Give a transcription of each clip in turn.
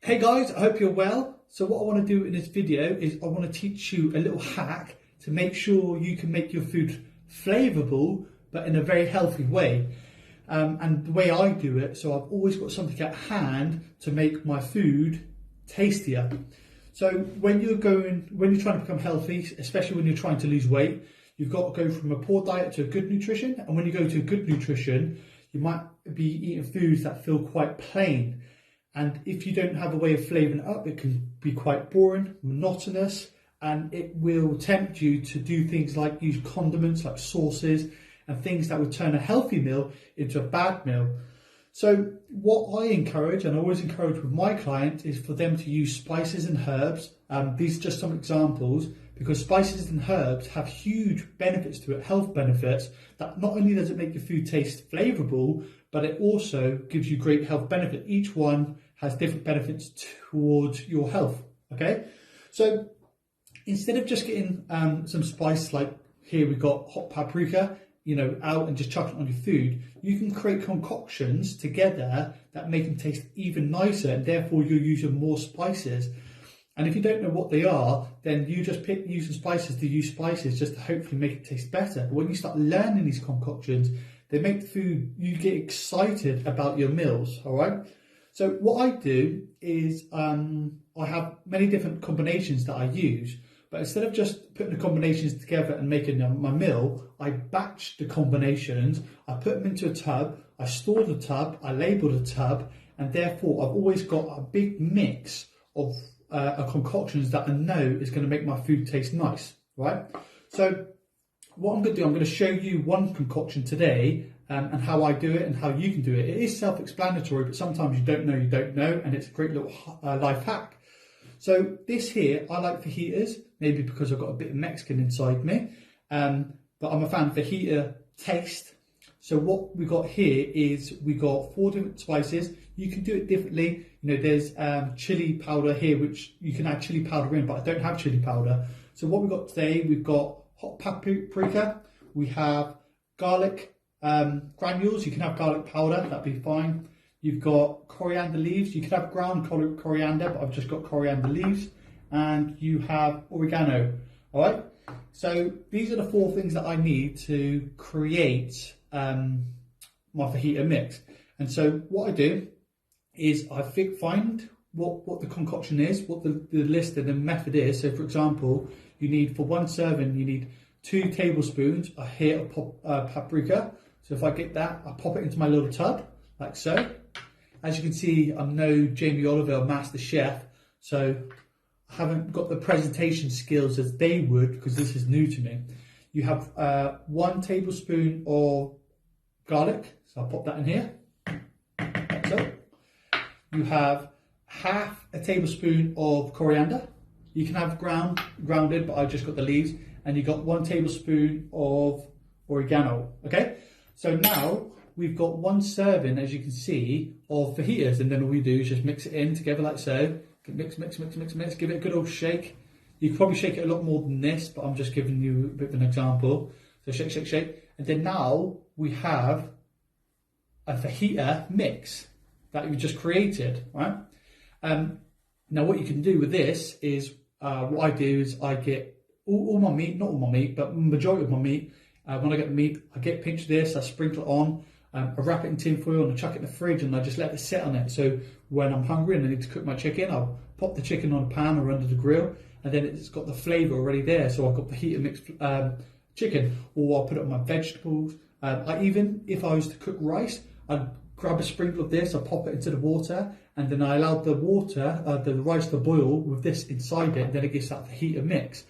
Hey guys, I hope you're well. So what I want to do in this video is I want to teach you a little hack to make sure you can make your food flavourable but in a very healthy way. And the way I do it, so I've always got something at hand to make my food tastier. So when you're trying to become healthy, especially when you're trying to lose weight, you've got to go from a poor diet to a good nutrition. And when you go to a good nutrition, you might be eating foods that feel quite plain. And if you don't have a way of flavouring it up, it can be quite boring, monotonous, and it will tempt you to do things like use condiments like sauces and things that would turn a healthy meal into a bad meal. So what I encourage, and I always encourage with my clients, is for them to use spices and herbs. These are just some examples, because spices and herbs have huge benefits to it, health benefits, that not only does it make your food taste flavourable, but it also gives you great health benefit. Each one has different benefits towards your health, okay? So instead of just getting some spice, like here we've got hot paprika, out and just chucking it on your food, you can create concoctions together that make them taste even nicer, and therefore you're using more spices. And if you don't know what they are, then you just pick using spices to use spices just to hopefully make it taste better. But when you start learning these concoctions, they make the food, you get excited about your meals, all right? So what I do is I have many different combinations that I use, but instead of just putting the combinations together and making my meal, I batch the combinations, I put them into a tub, I store the tub, I label the tub, and therefore I've always got a big mix of concoctions that I know is going to make my food taste nice, right? So what I'm going to do, I'm going to show you one concoction today and how I do it and how you can do it. It is self-explanatory, but sometimes you don't know, and it's a great little life hack. So this here, I like fajitas, maybe because I've got a bit of Mexican inside me, but I'm a fan of fajita taste. So what we got here is we got 4 different spices. You can do it differently. There's chili powder here, which you can add chili powder in, but I don't have chili powder. So what we've got today, we've got hot paprika, we have garlic granules, you can have garlic powder, that'd be fine. You've got coriander leaves, you could have ground coriander, but I've just got coriander leaves. And you have oregano, all right? So these are the 4 things that I need to create my fajita mix. And so what I do is I find what the concoction is, what the list and the method is. So for example, you need, for 1 serving, you need 2 tablespoons here of paprika. So if I get that, I pop it into my little tub, like so. As you can see, I'm no Jamie Oliver master chef, so I haven't got the presentation skills as they would, because this is new to me. You have 1 tablespoon of garlic, so I'll pop that in here, like so. You have half a tablespoon of coriander. You can have grounded, but I just got the leaves. And you got 1 tablespoon of oregano, okay? So now we've got 1 serving, as you can see, of fajitas, and then all we do is just mix it in together like so. Mix, give it a good old shake. You could probably shake it a lot more than this, but I'm just giving you a bit of an example. So shake. And then now we have a fajita mix that we just created, right? Now what you can do with this is, what I do is I get all my meat, not all my meat, but majority of my meat. When I get the meat, I get a pinch of this, I sprinkle it on, I wrap it in tin foil and I chuck it in the fridge and I just let it sit on it. So when I'm hungry and I need to cook my chicken, I'll pop the chicken on a pan or under the grill, and then it's got the flavour already there. So I've got fajita mixed chicken, or I'll put it on my vegetables. If I was to cook rice, I'd grab a sprinkle of this, I pop it into the water, and then I allow the water, the rice to boil with this inside it, and then it gives that fajita mix.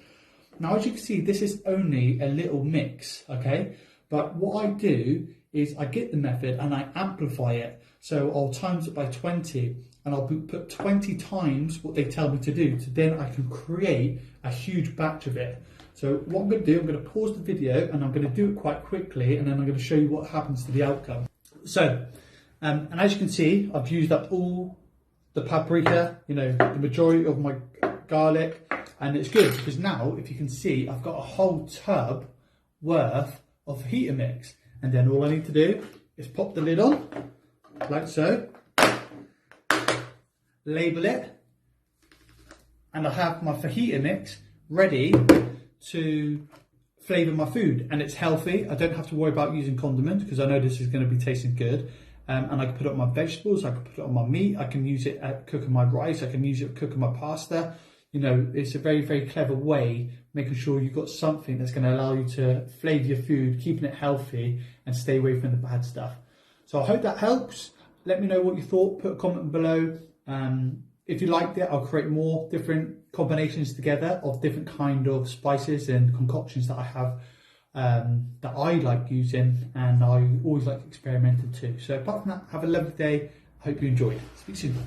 Now, as you can see, this is only a little mix, okay? But what I do is I get the method and I amplify it. So I'll times it by 20, and I'll put 20 times what they tell me to do. So then I can create a huge batch of it. So what I'm going to do, I'm going to pause the video and I'm going to do it quite quickly, and then I'm going to show you what happens to the outcome. So, and as you can see, I've used up all the paprika, the majority of my garlic. And it's good because now, if you can see, I've got a whole tub worth of fajita mix. And then all I need to do is pop the lid on, like so. label it, and I have my fajita mix ready to flavour my food, and it's healthy. I don't have to worry about using condiment because I know this is going to be tasting good. And I can put it on my vegetables, I can put it on my meat, I can use it at cooking my rice, I can use it at cooking my pasta. You know, it's a very, very clever way, making sure you've got something that's going to allow you to flavour your food, keeping it healthy and stay away from the bad stuff. So I hope that helps. Let me know what you thought, put a comment below. If you liked it, I'll create more different combinations together of different kind of spices and concoctions that I have that I like using, and I always like experimenting too. So apart from that, have a lovely day. I hope you enjoyed. Speak soon.